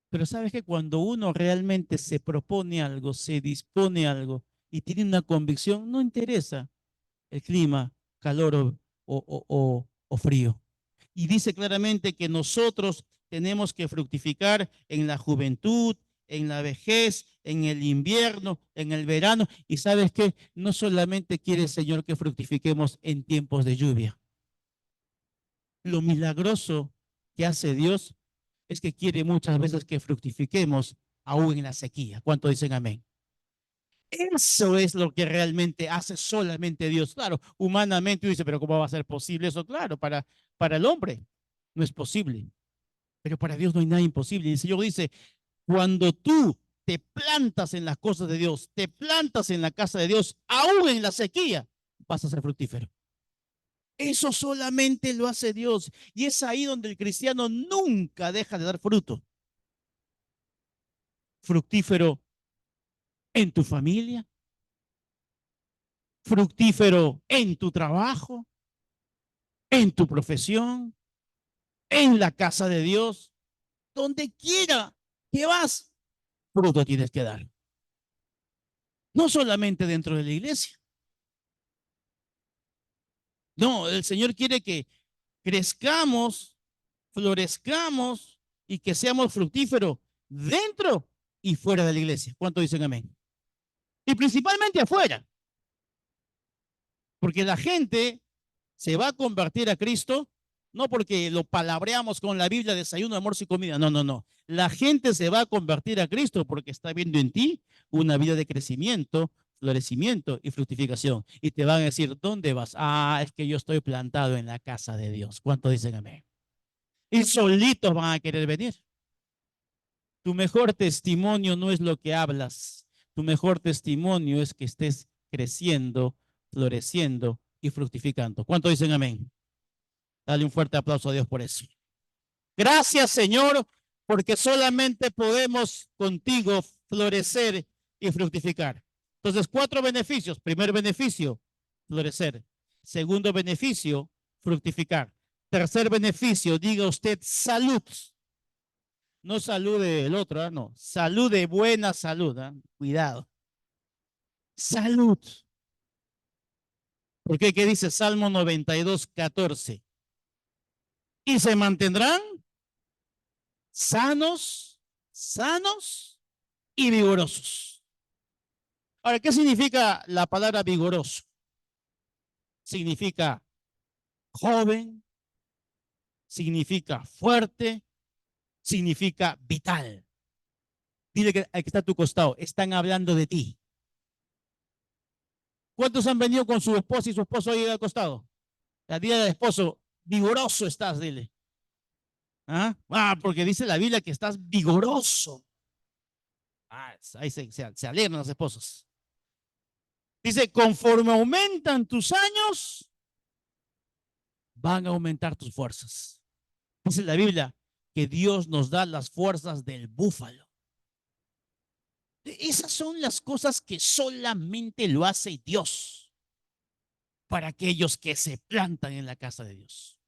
pero sabes que cuando uno realmente se propone algo, se dispone algo y tiene una convicción, no interesa el clima, calor o frío. Y dice claramente que nosotros tenemos que fructificar en la juventud, en la vejez, en el invierno, en el verano. Y sabes que no solamente quiere el Señor que fructifiquemos en tiempos de lluvia. Lo milagroso que hace Dios es que quiere muchas veces que fructifiquemos aún en la sequía. ¿Cuánto dicen amén? Eso es lo que realmente hace solamente Dios. Claro, humanamente dice, pero ¿cómo va a ser posible eso? Claro, para el hombre no es posible, pero para Dios no hay nada imposible. Y el Señor dice, cuando tú te plantas en las cosas de Dios, te plantas en la casa de Dios, aún en la sequía, vas a ser fructífero. Eso solamente lo hace Dios. Y es ahí donde el cristiano nunca deja de dar fruto. Fructífero en tu familia, fructífero en tu trabajo, en tu profesión, en la casa de Dios, donde quiera que vas, fruto tienes que dar. No solamente dentro de la iglesia. No, el Señor quiere que crezcamos, florezcamos y que seamos fructíferos dentro y fuera de la iglesia. ¿Cuánto dicen amén? Y principalmente afuera, porque la gente se va a convertir a Cristo no porque lo palabreamos con la Biblia, desayuno, almuerzo y comida. No. La gente se va a convertir a Cristo porque está viendo en ti una vida de crecimiento, florecimiento y fructificación. Y te van a decir, ¿dónde vas? Es que yo estoy plantado en la casa de Dios. ¿Cuánto dicen amén? Y solitos van a querer venir. Tu mejor testimonio no es lo que hablas. Tu mejor testimonio es que estés creciendo, floreciendo y fructificando. ¿Cuánto dicen amén? Dale un fuerte aplauso a Dios por eso. Gracias, Señor, porque solamente podemos contigo florecer y fructificar. Entonces, 4 beneficios. Primer beneficio, florecer. Segundo beneficio, fructificar. Tercer beneficio, diga usted salud. No salud del otro, no. Salud de buena salud. Cuidado. Salud. ¿Por qué? ¿Qué dice Salmo 92, 14? Y se mantendrán sanos, sanos y vigorosos. Ahora, ¿qué significa la palabra vigoroso? Significa joven, significa fuerte, significa vital. Dile que al que está a tu costado, están hablando de ti. ¿Cuántos han venido con su esposa y su esposo ahí al costado? La día del esposo, vigoroso estás, dile. Porque dice la Biblia que estás vigoroso. Ahí se alegran los esposos. Dice, conforme aumentan tus años, van a aumentar tus fuerzas. Dice la Biblia que Dios nos da las fuerzas del búfalo. Esas son las cosas que solamente lo hace Dios para aquellos que se plantan en la casa de Dios.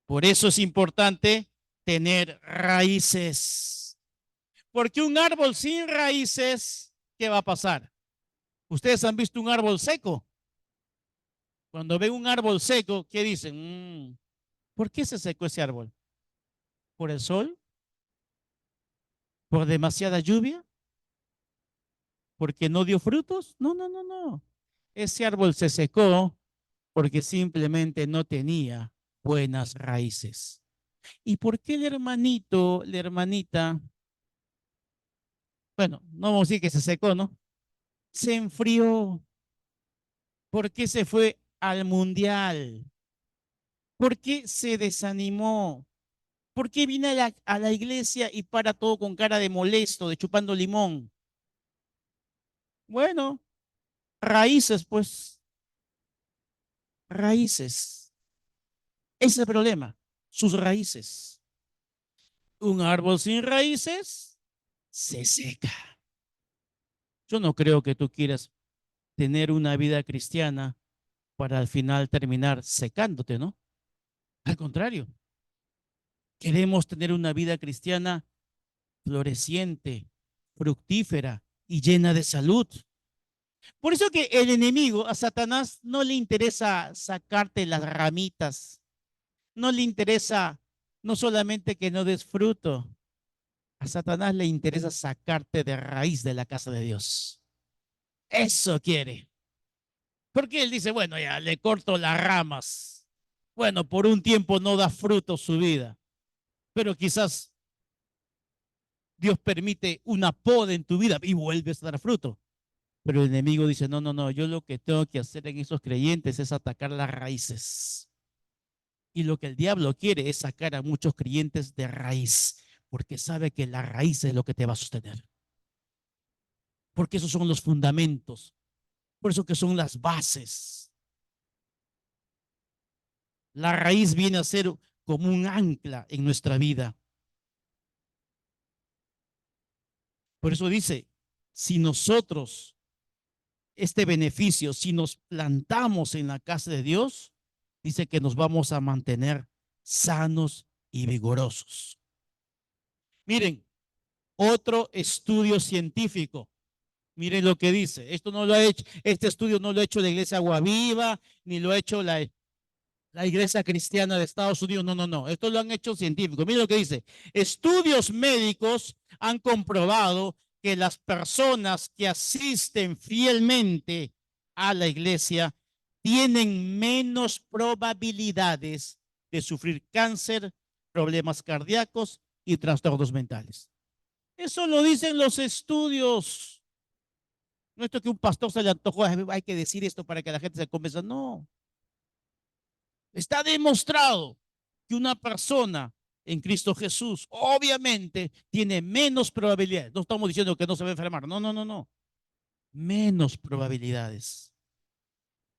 Por eso es importante tener raíces. Porque un árbol sin raíces, ¿qué va a pasar? ¿Ustedes han visto un árbol seco? Cuando ven un árbol seco, ¿qué dicen? ¿Por qué se secó ese árbol? ¿Por el sol? ¿Por demasiada lluvia? ¿Porque no dio frutos? No, no, no, no. Ese árbol se secó porque simplemente no tenía buenas raíces. ¿Y por qué el hermanito, la hermanita, bueno, no vamos a decir que se secó, ¿no? Se enfrió. ¿Por qué se fue al mundial? ¿Por qué se desanimó? ¿Por qué viene a la iglesia y para todo con cara de molesto, de chupando limón? Bueno, raíces, pues, raíces. Ese es el problema, sus raíces. Un árbol sin raíces se seca. Yo no creo que tú quieras tener una vida cristiana para al final terminar secándote, ¿no? Al contrario, queremos tener una vida cristiana floreciente, fructífera y llena de salud. Por eso que el enemigo, a Satanás, no le interesa sacarte las ramitas, no le interesa no solamente que no des fruto, a Satanás le interesa sacarte de raíz de la casa de Dios. Eso quiere. Porque él dice, bueno, ya le corto las ramas. Bueno, por un tiempo no da fruto su vida, pero quizás Dios permite una poda en tu vida y vuelves a dar fruto. Pero el enemigo dice, no, no, no, yo lo que tengo que hacer en esos creyentes es atacar las raíces. Y lo que el diablo quiere es sacar a muchos creyentes de raíz, porque sabe que la raíz es lo que te va a sostener. Porque esos son los fundamentos, por eso que son las bases. La raíz viene a ser como un ancla en nuestra vida. Por eso dice, si nosotros, este beneficio, si nos plantamos en la casa de Dios, dice que nos vamos a mantener sanos y vigorosos. Miren, otro estudio científico. Miren lo que dice. Esto no lo ha hecho, este estudio no lo ha hecho la Iglesia Agua Viva, ni lo ha hecho la Iglesia Cristiana de Estados Unidos. No, no, no. Esto lo han hecho científicos. Miren lo que dice. Estudios médicos han comprobado que las personas que asisten fielmente a la iglesia tienen menos probabilidades de sufrir cáncer, problemas cardíacos y trastornos mentales. Eso lo dicen los estudios. No es que un pastor se le antojó, hay que decir esto para que la gente se convenza. No. Está demostrado que una persona en Cristo Jesús obviamente tiene menos probabilidades. No estamos diciendo que no se va a enfermar. No, no, no, no. Menos probabilidades.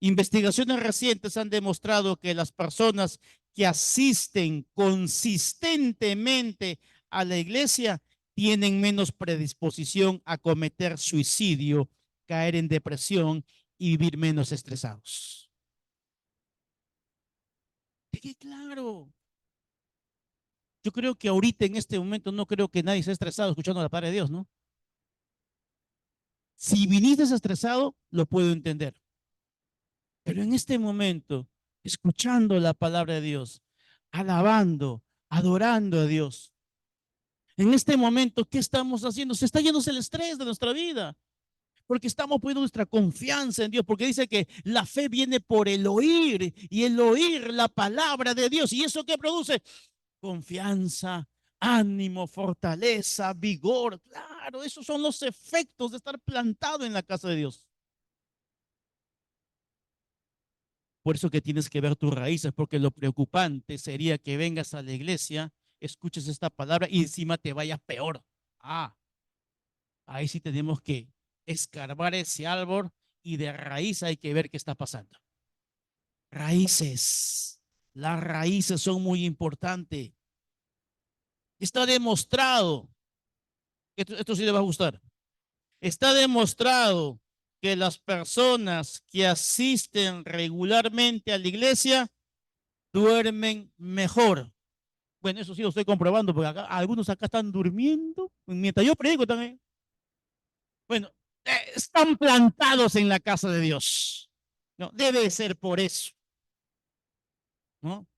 Investigaciones recientes han demostrado que las personas que asisten consistentemente a la iglesia tienen menos predisposición a cometer suicidio, caer en depresión y vivir menos estresados. Que claro. Yo creo que ahorita en este momento no creo que nadie esté estresado escuchando la palabra de Dios, ¿no? Si viniste estresado, lo puedo entender. Pero en este momento, escuchando la palabra de Dios, alabando, adorando a Dios. En este momento, ¿qué estamos haciendo? Se está yéndose el estrés de nuestra vida, porque estamos poniendo nuestra confianza en Dios, porque dice que la fe viene por el oír y el oír la palabra de Dios. ¿Y eso qué produce? Confianza, ánimo, fortaleza, vigor. Claro, esos son los efectos de estar plantado en la casa de Dios. Por eso que tienes que ver tus raíces, porque lo preocupante sería que vengas a la iglesia, escuches esta palabra y encima te vayas peor. Ah, ahí sí tenemos que escarbar ese árbol y de raíz hay que ver qué está pasando. Raíces. Las raíces son muy importantes. Está demostrado, esto sí le va a gustar, está demostrado que las personas que asisten regularmente a la iglesia duermen mejor. Bueno, eso sí lo estoy comprobando, porque acá, algunos acá están durmiendo, mientras yo predico también. Bueno, están plantados en la casa de Dios. No, debe ser por eso, ¿no?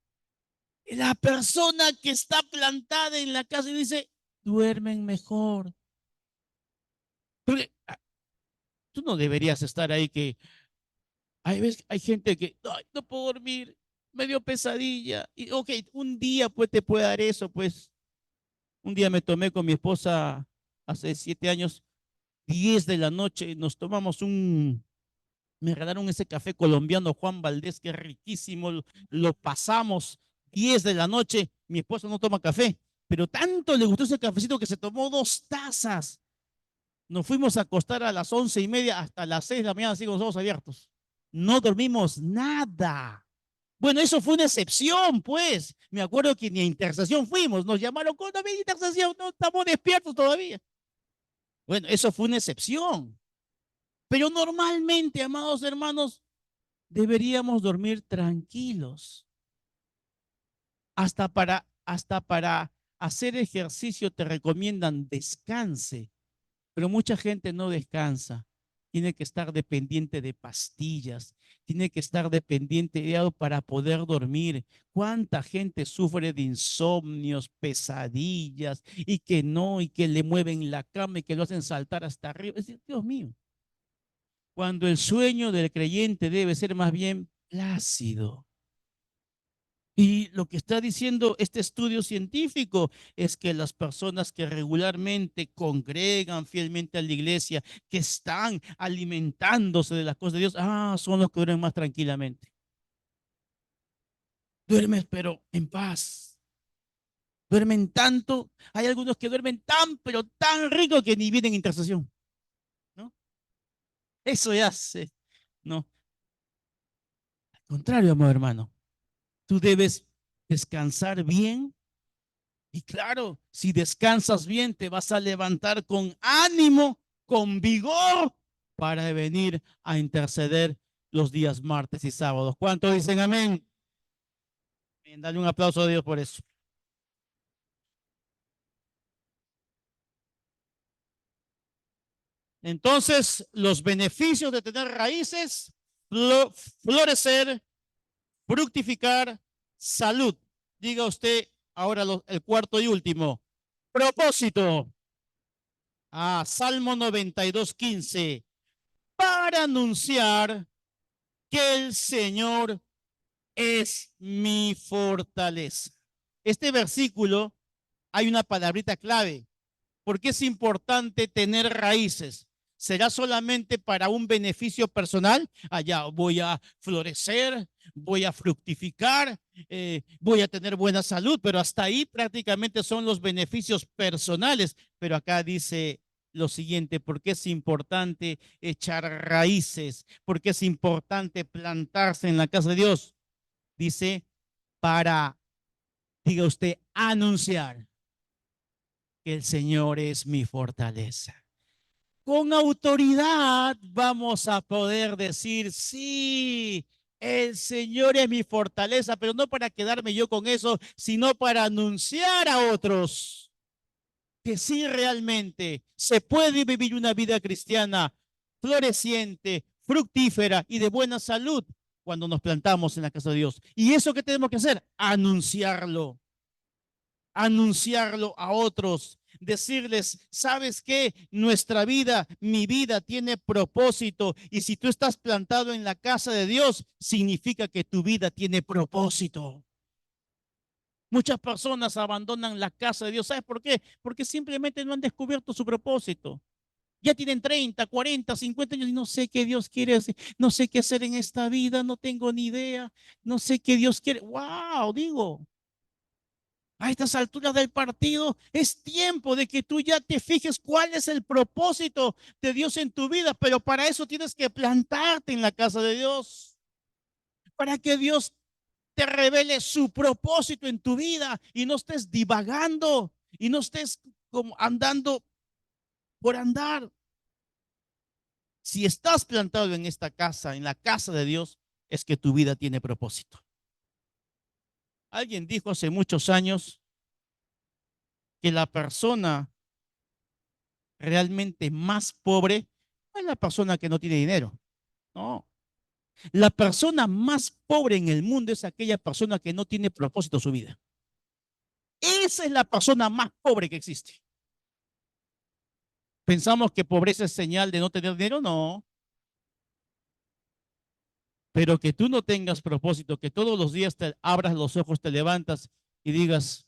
La persona que está plantada en la casa y dice, duermen mejor. Porque tú no deberías estar ahí que hay gente que ay, no puedo dormir, me dio pesadilla. Y ok, un día pues te puede dar eso, pues. Un día me tomé con mi esposa hace 7 años, 10 de la noche, nos tomamos me regalaron ese café colombiano Juan Valdés, que es riquísimo, lo pasamos 10 de la noche, mi esposa no toma café, pero tanto le gustó ese cafecito que se tomó 2 tazas. Nos fuimos a acostar a las 11:30 hasta las 6 de la mañana, así con los ojos abiertos. No dormimos nada. Bueno, eso fue una excepción, pues. Me acuerdo que ni a intercesión fuimos, nos llamaron con una intercesión, no estamos despiertos todavía. Bueno, eso fue una excepción. Pero normalmente, amados hermanos, deberíamos dormir tranquilos. Hasta para hacer ejercicio te recomiendan descanse, pero mucha gente no descansa. Tiene que estar dependiente de pastillas, tiene que estar dependiente de algo para poder dormir. ¿Cuánta gente sufre de insomnios, pesadillas y que no, y que le mueven la cama y que lo hacen saltar hasta arriba? Es decir, Dios mío, cuando el sueño del creyente debe ser más bien plácido. Y lo que está diciendo este estudio científico es que las personas que regularmente congregan fielmente a la iglesia, que están alimentándose de las cosas de Dios, son los que duermen más tranquilamente. Duermes, pero en paz. Duermen tanto. Hay algunos que duermen tan, pero tan rico que ni vienen intercesión, ¿no? Eso ya se, no. Al contrario, amado hermano, tú debes descansar bien. Y claro, si descansas bien, te vas a levantar con ánimo, con vigor, para venir a interceder los días martes y sábados. ¿Cuántos dicen amén? Bien, dale un aplauso a Dios por eso. Entonces, los beneficios de tener raíces, florecer, fructificar, salud. Diga usted ahora el cuarto y último. Propósito. Salmo 92:15. Para anunciar que el Señor es mi fortaleza. Este versículo hay una palabrita clave, porque es importante tener raíces. ¿Será solamente para un beneficio personal? Allá voy a florecer, voy a fructificar, voy a tener buena salud, pero hasta ahí prácticamente son los beneficios personales. Pero acá dice lo siguiente, porque es importante echar raíces, porque es importante plantarse en la casa de Dios. Dice, para, diga usted, anunciar que el Señor es mi fortaleza. Con autoridad vamos a poder decir, sí, el Señor es mi fortaleza, pero no para quedarme yo con eso, sino para anunciar a otros que sí realmente se puede vivir una vida cristiana floreciente, fructífera y de buena salud, cuando nos plantamos en la casa de Dios. ¿Y eso qué tenemos que hacer? Anunciarlo. Anunciarlo a otros, decirles, ¿sabes qué? Nuestra vida, mi vida tiene propósito y si tú estás plantado en la casa de Dios, significa que tu vida tiene propósito. Muchas personas abandonan la casa de Dios. ¿Sabes por qué? Porque simplemente no han descubierto su propósito. Ya tienen 30, 40, 50 años y no sé qué Dios quiere hacer, no sé qué hacer en esta vida, no tengo ni idea, no sé qué Dios quiere. ¡Wow! Digo, a estas alturas del partido, es tiempo de que tú ya te fijes cuál es el propósito de Dios en tu vida, pero para eso tienes que plantarte en la casa de Dios, para que Dios te revele su propósito en tu vida y no estés divagando y no estés como andando por andar. Si estás plantado en esta casa, en la casa de Dios, es que tu vida tiene propósito. Alguien dijo hace muchos años que la persona realmente más pobre no es la persona que no tiene dinero. No. La persona más pobre en el mundo es aquella persona que no tiene propósito en su vida. Esa es la persona más pobre que existe. ¿Pensamos que pobreza es señal de no tener dinero? No. Pero que tú no tengas propósito, que todos los días te abras los ojos, te levantas y digas,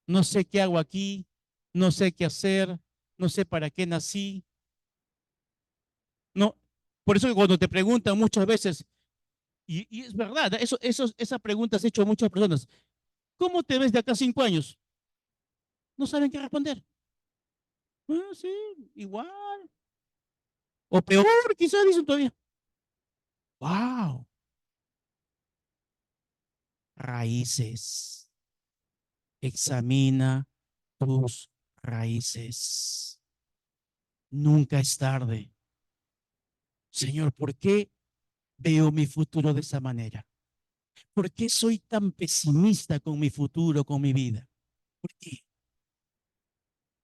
no sé qué hago aquí, no sé qué hacer, no sé para qué nací. No. Por eso que cuando te preguntan muchas veces, y es verdad, esa pregunta se ha hecho a muchas personas. ¿Cómo te ves de acá a 5 años? No saben qué responder. Ah, sí, igual. O peor, quizás dicen todavía. Wow, raíces. Examina tus raíces. Nunca es tarde. Señor, ¿por qué veo mi futuro de esa manera? ¿Por qué soy tan pesimista con mi futuro, con mi vida? ¿Por qué?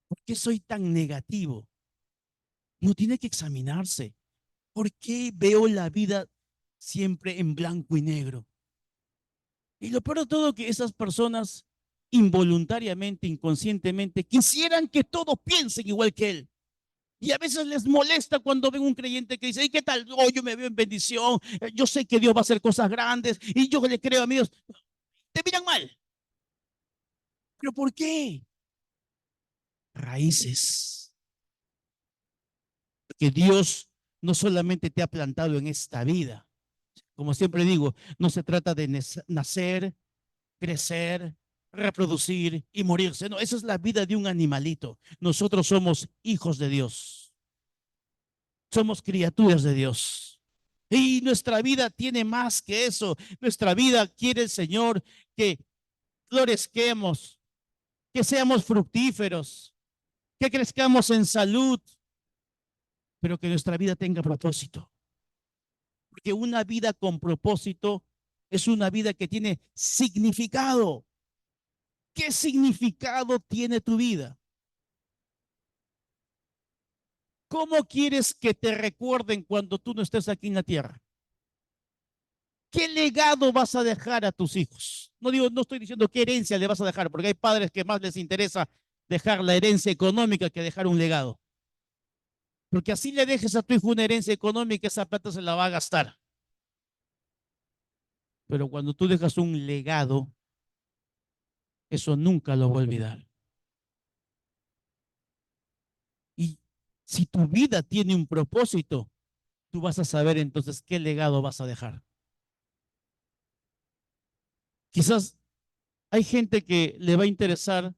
¿Por qué soy tan negativo? No tiene que examinarse. ¿Por qué veo la vida siempre en blanco y negro? Y lo peor de todo que esas personas involuntariamente, inconscientemente, quisieran que todos piensen igual que él. Y a veces les molesta cuando ven un creyente que dice, ¿y qué tal? Oh, yo me veo en bendición, yo sé que Dios va a hacer cosas grandes y yo le creo a mi Dios. Te miran mal. ¿Pero por qué? Raíces. Que Dios no solamente te ha plantado en esta vida. Como siempre digo, no se trata de nacer, crecer, reproducir y morirse. No, esa es la vida de un animalito. Nosotros somos hijos de Dios. Somos criaturas de Dios. Y nuestra vida tiene más que eso. Nuestra vida quiere el Señor que florezquemos, que seamos fructíferos, que crezcamos en salud, pero que nuestra vida tenga propósito. Porque una vida con propósito es una vida que tiene significado. ¿Qué significado tiene tu vida? ¿Cómo quieres que te recuerden cuando tú no estés aquí en la tierra? ¿Qué legado vas a dejar a tus hijos? No digo, no estoy diciendo qué herencia le vas a dejar, porque hay padres que más les interesa dejar la herencia económica que dejar un legado. Porque así le dejes a tu hijo una herencia económica, esa plata se la va a gastar. Pero cuando tú dejas un legado, eso nunca lo va a olvidar. Y si tu vida tiene un propósito, tú vas a saber entonces qué legado vas a dejar. Quizás hay gente que le va a interesar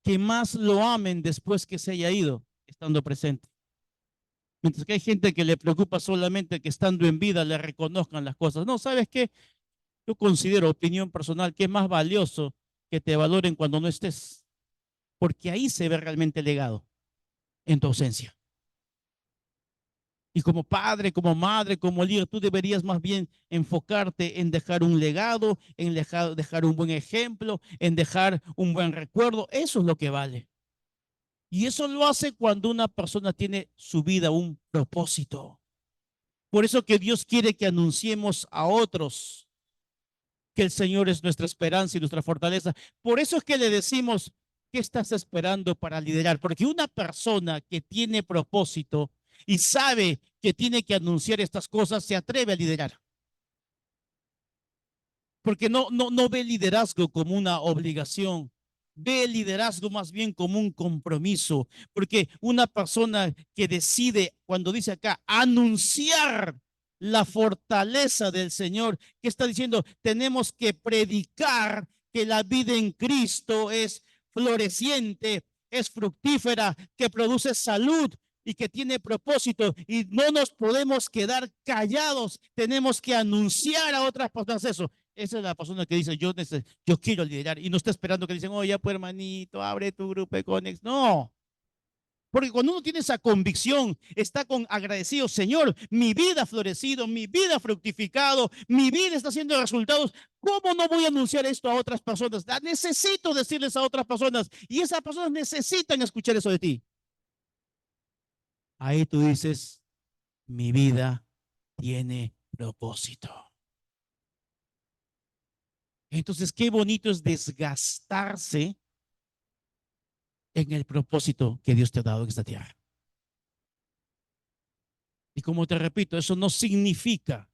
que más lo amen después que se haya ido, estando presente. Mientras que hay gente que le preocupa solamente que estando en vida le reconozcan las cosas. No, ¿sabes qué? Yo considero, opinión personal, que es más valioso que te valoren cuando no estés, porque ahí se ve realmente el legado, en tu ausencia. Y como padre, como madre, como líder, tú deberías más bien enfocarte en dejar un legado, en dejar un buen ejemplo, en dejar un buen recuerdo. Eso es lo que vale. Y eso lo hace cuando una persona tiene su vida un propósito. Por eso que Dios quiere que anunciemos a otros que el Señor es nuestra esperanza y nuestra fortaleza. Por eso es que le decimos, ¿qué estás esperando para liderar? Porque una persona que tiene propósito y sabe que tiene que anunciar estas cosas, se atreve a liderar. Porque no ve liderazgo como una obligación, ve el liderazgo más bien como un compromiso, porque una persona que decide, cuando dice acá, anunciar la fortaleza del Señor, que está diciendo, tenemos que predicar que la vida en Cristo es floreciente, es fructífera, que produce salud y que tiene propósito, y no nos podemos quedar callados, tenemos que anunciar a otras personas eso. Esa es la persona que dice, yo quiero liderar y no está esperando que dicen, oh, ya pues hermanito, abre tu grupo de Conex. No, porque cuando uno tiene esa convicción, está con agradecido, Señor, mi vida ha florecido, mi vida ha fructificado, mi vida está haciendo resultados. ¿Cómo no voy a anunciar esto a otras personas? Necesito decirles a otras personas y esas personas necesitan escuchar eso de ti. Ahí tú dices, mi vida tiene propósito. Entonces, qué bonito es desgastarse en el propósito que Dios te ha dado en esta tierra. Y como te repito, eso no significa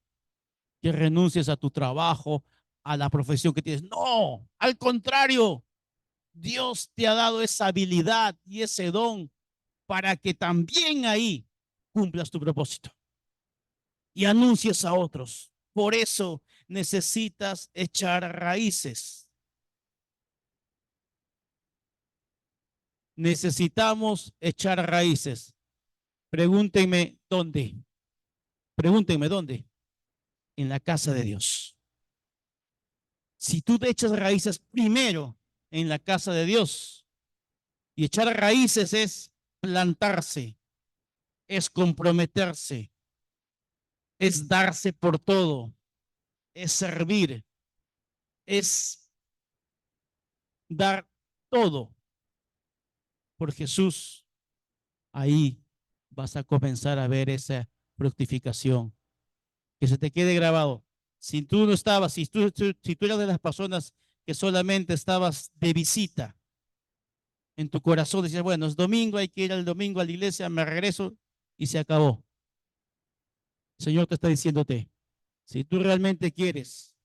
que renuncies a tu trabajo, a la profesión que tienes. No, al contrario, Dios te ha dado esa habilidad y ese don para que también ahí cumplas tu propósito y anuncies a otros. Por eso necesitas echar raíces. Necesitamos echar raíces. Pregúntenme dónde. Pregúntenme dónde. En la casa de Dios. Si tú te echas raíces primero en la casa de Dios, y echar raíces es plantarse, es comprometerse, es darse por todo, es servir, es dar todo por Jesús. Ahí vas a comenzar a ver esa fructificación. Que se te quede grabado. Si tú no estabas, si tú eras de las personas que solamente estabas de visita en tu corazón, decías, bueno, es domingo, hay que ir al domingo a la iglesia, me regreso y se acabó. El Señor te está diciéndote, si tú realmente quieres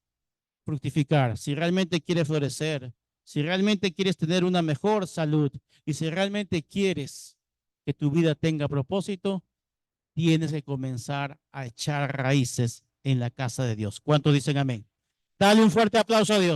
fructificar, si realmente quieres florecer, si realmente quieres tener una mejor salud y si realmente quieres que tu vida tenga propósito, tienes que comenzar a echar raíces en la casa de Dios. ¿Cuántos dicen amén? Dale un fuerte aplauso a Dios.